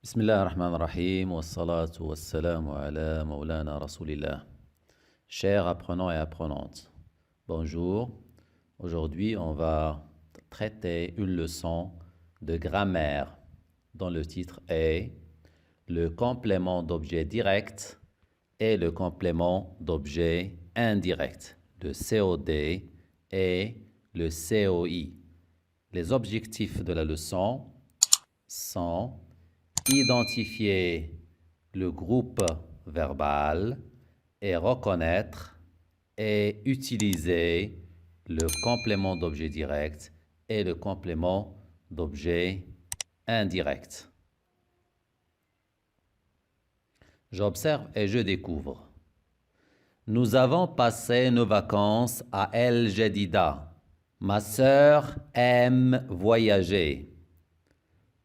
Bismillah ar-Rahman ar-Rahim, wa salatu wa salamu ala maulana rasulillah. Chers apprenants et apprenantes, bonjour. Aujourd'hui, on va traiter une leçon de grammaire dont le titre est le complément d'objet direct et le complément d'objet indirect, le COD et le COI. Les objectifs de la leçon sont identifier le groupe verbal et reconnaître et utiliser le complément d'objet direct et le complément d'objet indirect. J'observe et je découvre. Nous avons passé nos vacances à El Jadida. Ma sœur aime voyager.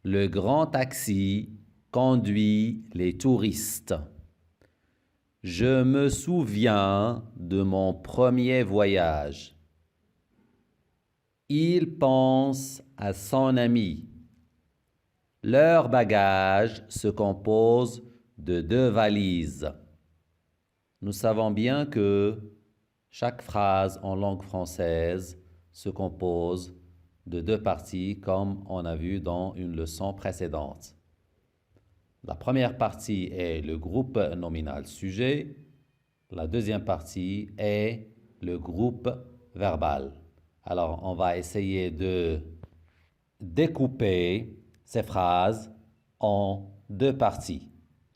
Le grand taxi conduit les touristes. Je me souviens de mon premier voyage. Il pense à son ami. Leur bagage se compose de 2 valises. Nous savons bien que chaque phrase en langue française se compose de 2 parties, comme on a vu dans une leçon précédente. La première partie est le groupe nominal sujet. La deuxième partie est le groupe verbal. Alors, on va essayer de découper ces phrases en 2 parties.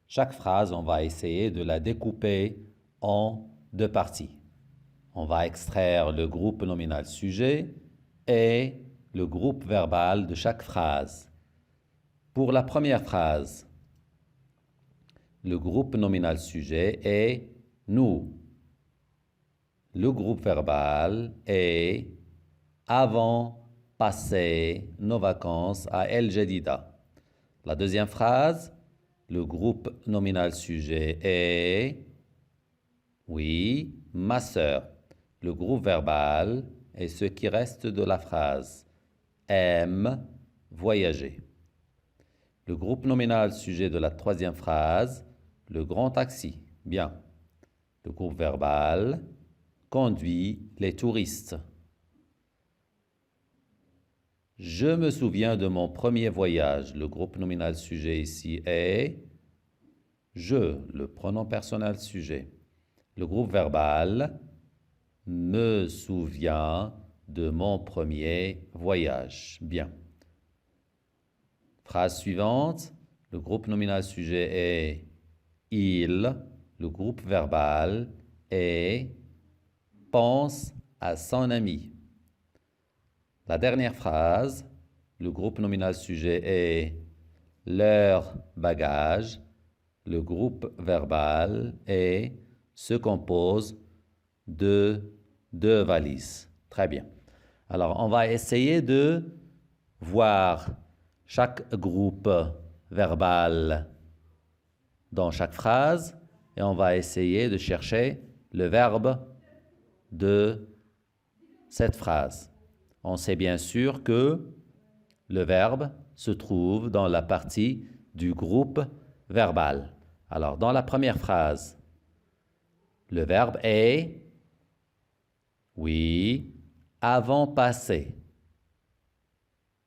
Chaque phrase, on va essayer de la découper en 2 parties. On va extraire le groupe nominal sujet et le groupe verbal de chaque phrase. Pour la première phrase, le groupe nominal sujet est nous. Le groupe verbal est avons passé nos vacances à El Jadida. La deuxième phrase, le groupe nominal sujet est oui, ma sœur. Le groupe verbal est ce qui reste de la phrase. Aime voyager. Le groupe nominal sujet de la troisième phrase, le grand taxi. Bien. Le groupe verbal conduit les touristes. Je me souviens de mon premier voyage. Le groupe nominal sujet ici est je, le pronom personnel sujet. Le groupe verbal me souvient de mon premier voyage. Bien. Phrase suivante. Le groupe nominal sujet est il. Le groupe verbal est pense à son ami. La dernière phrase. Le groupe nominal sujet est leur bagage. Le groupe verbal est se compose de 2 valises. Très bien. Alors, on va essayer de voir chaque groupe verbal dans chaque phrase et on va essayer de chercher le verbe de cette phrase. On sait bien sûr que le verbe se trouve dans la partie du groupe verbal. Alors, dans la première phrase, le verbe est oui, avant passé.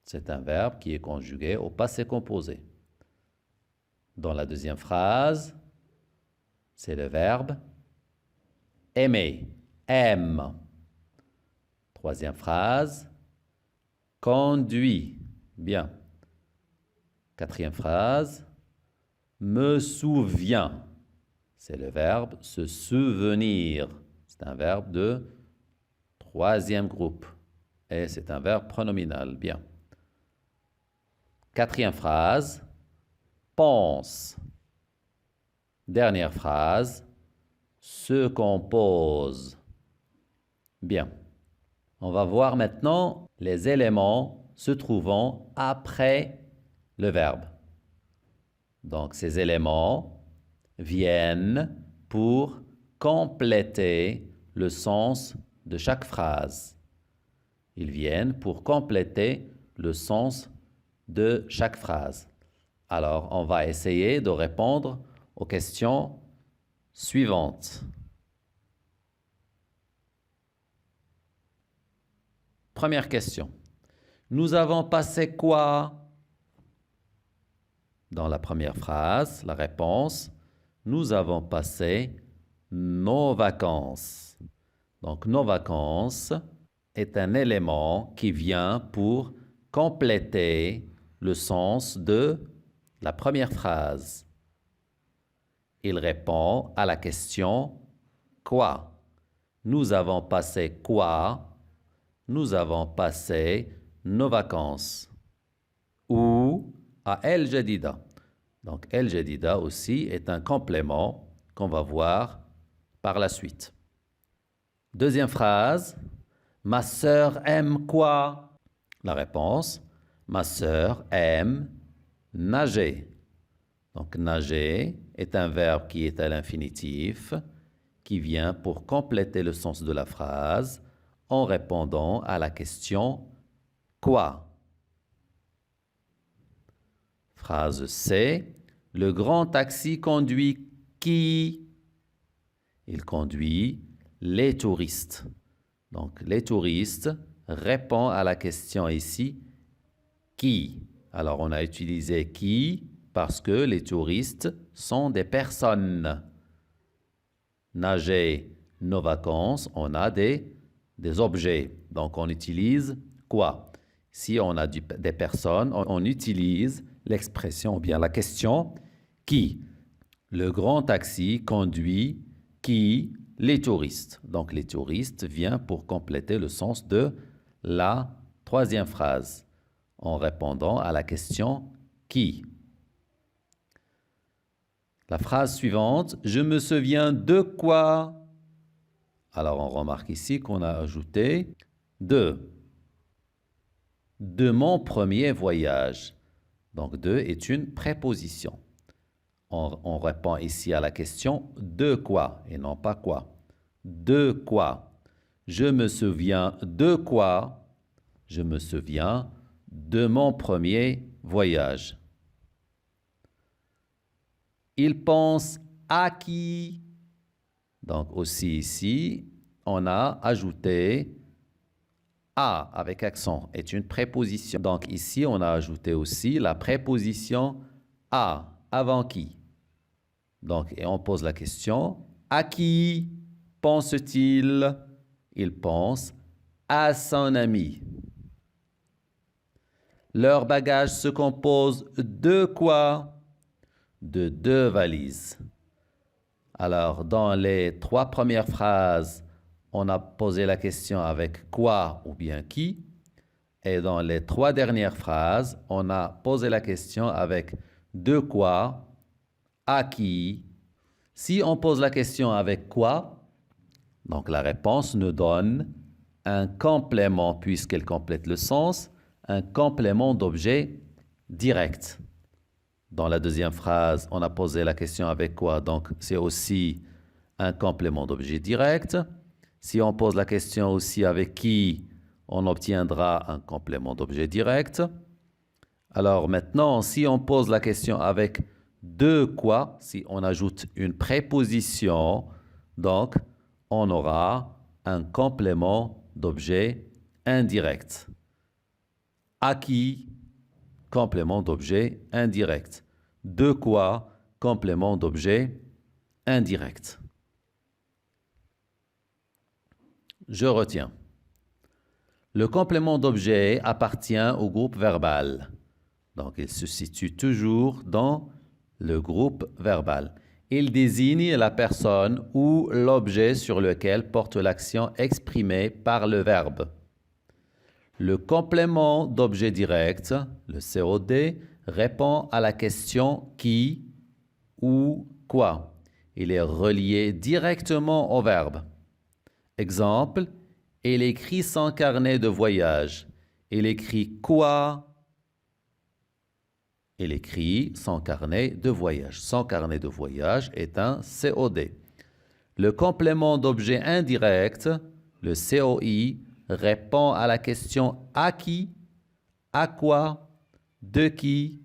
C'est un verbe qui est conjugué au passé composé. Dans la deuxième phrase, c'est le verbe aimer, aime. Troisième phrase, conduit. Bien. Quatrième phrase, me souvient. C'est le verbe se souvenir. C'est un verbe de troisième groupe. Et c'est un verbe pronominal. Bien. Quatrième phrase, pense. Dernière phrase, se compose. Bien. On va voir maintenant les éléments se trouvant après le verbe. Donc, ces éléments viennent pour compléter le sens de chaque phrase. Ils viennent pour compléter le sens de chaque phrase. Alors, on va essayer de répondre aux questions suivantes. Première question. Nous avons passé quoi? Dans la première phrase, la réponse, nous avons passé nos vacances. Donc, nos vacances est un élément qui vient pour compléter le sens de la première phrase. Il répond à la question « Quoi ?» Nous avons passé quoi? Nous avons passé nos vacances. Ou à El Jadida. Donc, El Jadida aussi est un complément qu'on va voir par la suite. Deuxième phrase. Ma sœur aime quoi? La réponse. Ma sœur aime nager. Donc, nager est un verbe qui est à l'infinitif, qui vient pour compléter le sens de la phrase en répondant à la question « Quoi ?» Phrase C. Le grand taxi conduit qui? Il conduit les touristes. Donc, les touristes répond à la question ici « Qui ?» Alors, on a utilisé « qui » parce que les touristes sont des personnes. Nager, nos vacances, on a des objets. Donc, on utilise quoi? Si on a des personnes, on utilise l'expression ou bien la question « qui ?» Le grand taxi conduit qui? Les touristes. Donc, les touristes viennent pour compléter le sens de la troisième phrase en répondant à la question « qui ?» La phrase suivante, « Je me souviens de quoi ?» Alors, on remarque ici qu'on a ajouté « de mon premier voyage ». Donc, « de » est une préposition. On répond ici à la question « de quoi » et non pas « quoi ». De quoi? Je me souviens de quoi? Je me souviens de mon premier voyage. Il pense à qui? Donc aussi ici, on a ajouté à avec accent, est une préposition. Donc ici, on a ajouté aussi la préposition à, avant qui? Donc, et on pose la question, à qui pense-t-il? Il pense à son ami. Leur bagage se compose de quoi? De 2 valises. Alors, dans les 3 premières phrases, on a posé la question avec quoi ou bien qui. Et dans les 3 dernières phrases, on a posé la question avec de quoi, à qui. Si on pose la question avec quoi, donc la réponse nous donne un complément, puisqu'elle complète le sens, un complément d'objet direct. Dans la deuxième phrase, on a posé la question avec quoi, donc c'est aussi un complément d'objet direct. Si on pose la question aussi avec qui, on obtiendra un complément d'objet direct. Alors maintenant, si on pose la question avec de quoi, si on ajoute une préposition, donc on aura un complément d'objet indirect. À qui? Complément d'objet indirect. De quoi? Complément d'objet indirect. Je retiens. Le complément d'objet appartient au groupe verbal. Donc, il se situe toujours dans le groupe verbal. Il désigne la personne ou l'objet sur lequel porte l'action exprimée par le verbe. Le complément d'objet direct, le COD, répond à la question qui ou quoi. Il est relié directement au verbe. Exemple, il écrit son carnet de voyage. Il écrit quoi? Il écrit son carnet de voyage. Son carnet de voyage est un COD. Le complément d'objet indirect, le COI, répond à la question à qui, à quoi, de qui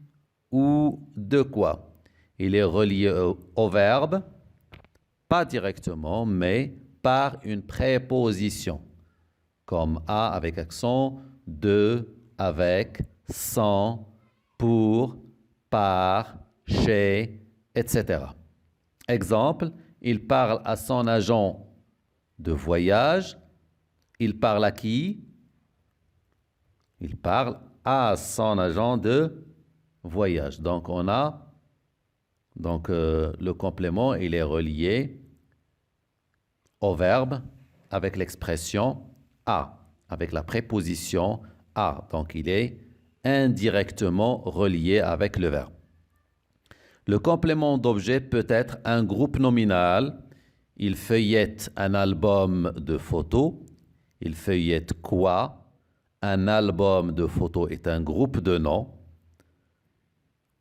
ou de quoi. Il est relié au verbe, pas directement, mais par une préposition, comme à avec accent, de, avec, sans, pour, par, chez, etc. Exemple, il parle à son agent de voyage. Il parle à qui? Il parle à son agent de voyage. Donc, on a le complément, il est relié au verbe avec l'expression à, avec la préposition à. Donc, il est indirectement relié avec le verbe. Le complément d'objet peut être un groupe nominal. Il feuillette un album de photos. Il feuillette quoi? Un album de photos est un groupe de noms.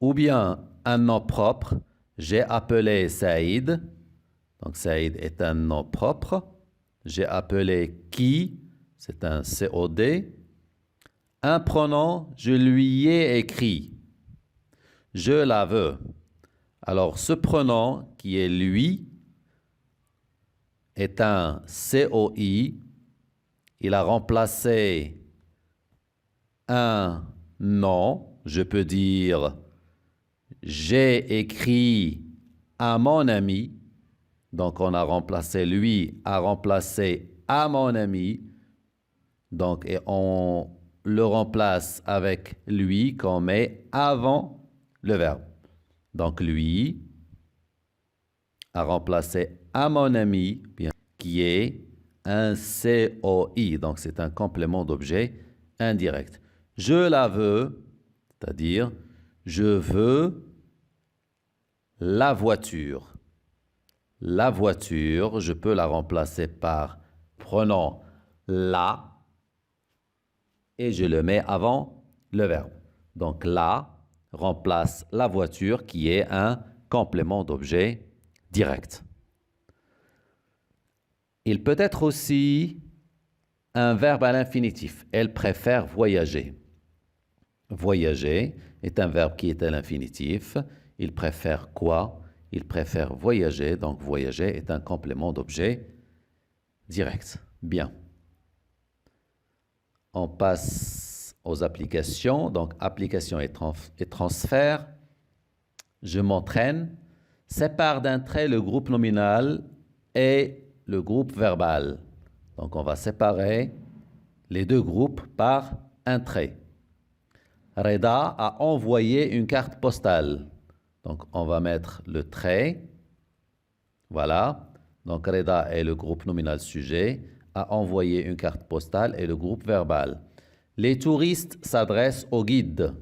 Ou bien un nom propre. J'ai appelé Saïd. Donc Saïd est un nom propre. J'ai appelé qui? C'est un COD. Un pronom, je lui ai écrit. Je la veux. Alors ce pronom qui est lui est un COI. Il a remplacé un nom. Je peux dire j'ai écrit à mon ami. Donc on a remplacé lui, a remplacé à mon ami. Donc et on le remplace avec lui qu'on met avant le verbe. Donc lui a remplacé à mon ami, bien, qui est un COI. Donc c'est un complément d'objet indirect. Je la veux, c'est-à-dire je veux la voiture. La voiture, je peux la remplacer par prenons la et je le mets avant le verbe. Donc la remplace la voiture qui est un complément d'objet direct. Il peut être aussi un verbe à l'infinitif. Elle préfère voyager. Voyager est un verbe qui est à l'infinitif. Il préfère quoi? Il préfère voyager. Donc voyager est un complément d'objet direct. Bien. On passe aux applications. Donc application et transfert. Je m'entraîne. Sépare d'un trait le groupe nominal et le groupe verbal. Donc on va séparer les deux groupes par un trait. Reda a envoyé une carte postale. Donc on va mettre le trait. Voilà. Donc Reda est le groupe nominal sujet. A envoyé une carte postale et le groupe verbal. Les touristes s'adressent au guide.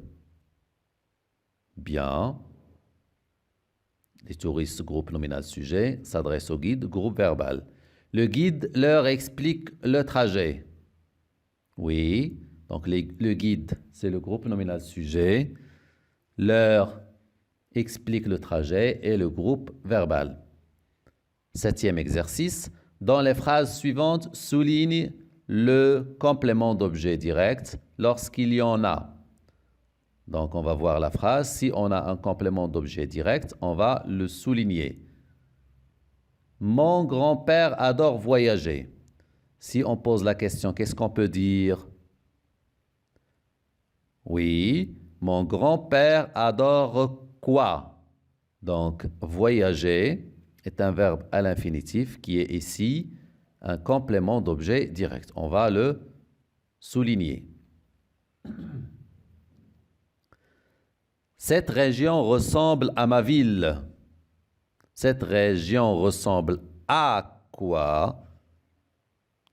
Bien. Les touristes, groupe nominal sujet, s'adressent au guide, groupe verbal. Le guide leur explique le trajet. Oui, donc le guide, c'est le groupe nominal sujet. Leur explique le trajet et le groupe verbal. 7e exercice. Dans les phrases suivantes, souligne le complément d'objet direct lorsqu'il y en a. Donc, on va voir la phrase. Si on a un complément d'objet direct, on va le souligner. Mon grand-père adore voyager. Si on pose la question, qu'est-ce qu'on peut dire? Oui, mon grand-père adore quoi? Donc, voyager est un verbe à l'infinitif qui est ici un complément d'objet direct. On va le souligner. Cette région ressemble à ma ville. Cette région ressemble à quoi?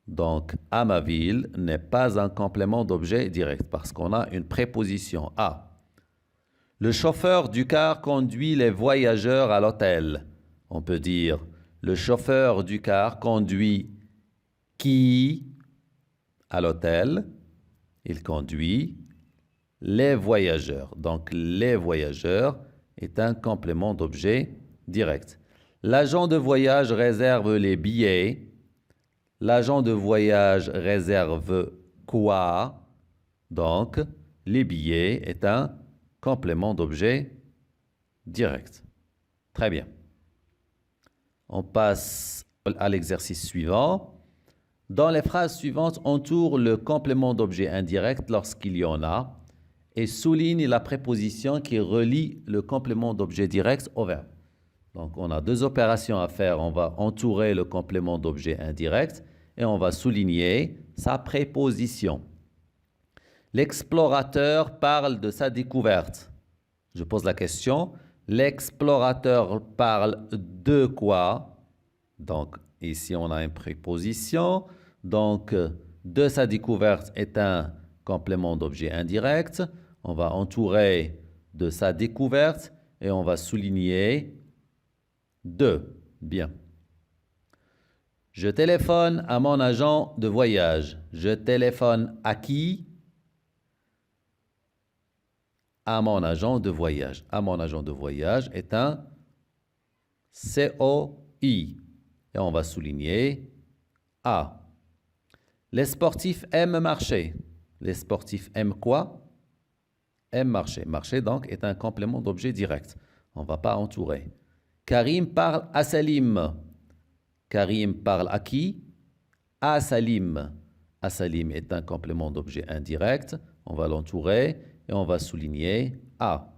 Donc, à ma ville n'est pas un complément d'objet direct parce qu'on a une préposition à. Le chauffeur du car conduit les voyageurs à l'hôtel. On peut dire, le chauffeur du car conduit qui à l'hôtel? Il conduit les voyageurs. Donc, les voyageurs est un complément d'objet direct. L'agent de voyage réserve les billets. L'agent de voyage réserve quoi? Donc, les billets est un complément d'objet direct. Très bien. On passe à l'exercice suivant. Dans les phrases suivantes, entoure le complément d'objet indirect lorsqu'il y en a et souligne la préposition qui relie le complément d'objet direct au verbe. Donc, on a deux opérations à faire. On va entourer le complément d'objet indirect et on va souligner sa préposition. L'explorateur parle de sa découverte. Je pose la question. L'explorateur parle de quoi? Donc, ici, on a une préposition. Donc, de sa découverte est un complément d'objet indirect. On va entourer de sa découverte et on va souligner de. Bien. Je téléphone à mon agent de voyage. Je téléphone à qui? À mon agent de voyage. À mon agent de voyage est un COI. Et on va souligner A. Les sportifs aiment marcher. Les sportifs aiment quoi? Aiment marcher. Marcher, donc, est un complément d'objet direct. On ne va pas entourer. Karim parle à Salim. Karim parle à qui? À Salim. À Salim est un complément d'objet indirect. On va l'entourer et on va souligner A.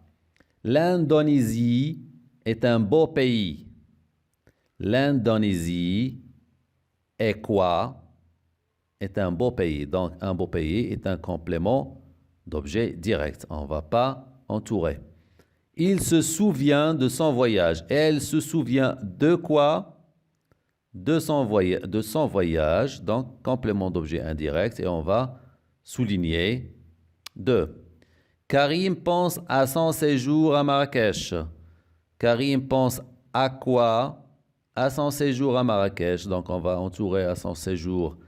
L'Indonésie est un beau pays. L'Indonésie est quoi? Est un beau pays. Donc, un beau pays est un complément d'objet direct. On ne va pas entourer. Il se souvient de son voyage. Elle se souvient de quoi? De son voyage. Donc, complément d'objet indirect. Et on va souligner de. Karim pense à son séjour à Marrakech. Karim pense à quoi? À son séjour à Marrakech. Donc, on va entourer à son séjour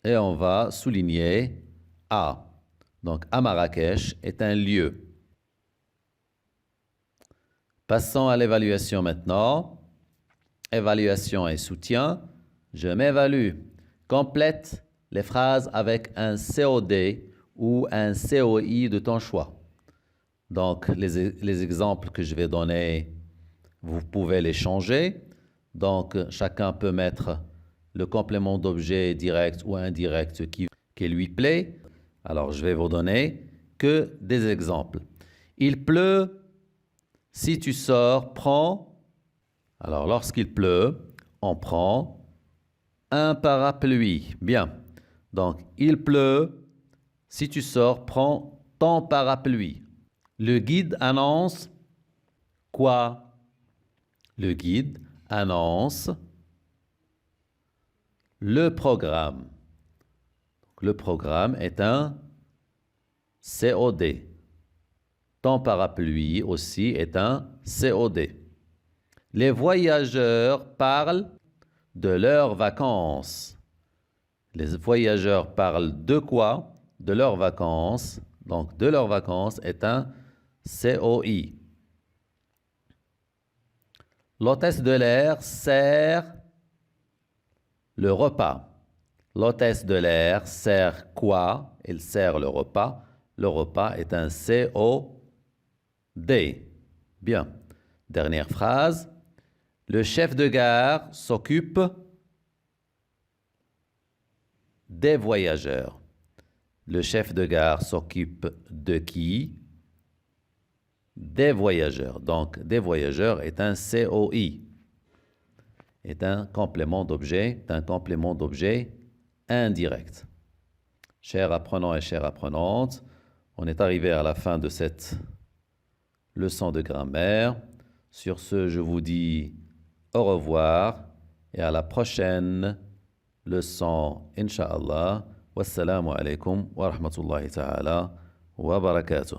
et on va souligner à. Donc, à Marrakech est un lieu. Passons à l'évaluation maintenant. Évaluation et soutien. Je m'évalue. Complète les phrases avec un COD ou un COI de ton choix. Donc, les exemples que je vais donner, vous pouvez les changer. Donc, chacun peut mettre le complément d'objet direct ou indirect qui lui plaît. Alors, je vais vous donner que des exemples. Il pleut. Si tu sors, prends. Alors, lorsqu'il pleut, on prend un parapluie. Bien. Donc, il pleut. Si tu sors, prends ton parapluie. Le guide annonce quoi? Le guide annonce le programme. Le programme est un COD. Ton parapluie aussi est un COD. Les voyageurs parlent de leurs vacances. Les voyageurs parlent de quoi? De leurs vacances. Donc, de leurs vacances est un COI. L'hôtesse de l'air sert le repas. L'hôtesse de l'air sert quoi? Elle sert le repas. Le repas est un COD. Bien. Dernière phrase. Le chef de gare s'occupe des voyageurs. Le chef de gare s'occupe de qui? Des voyageurs. Donc, des voyageurs est un COI. Est un complément d'objet indirect. Chers apprenants et chères apprenantes, on est arrivé à la fin de cette leçon de grammaire. Sur ce, je vous dis au revoir et à la prochaine leçon, Inch'Allah. Wassalamu alaikum wa rahmatullahi ta'ala wa barakatuh.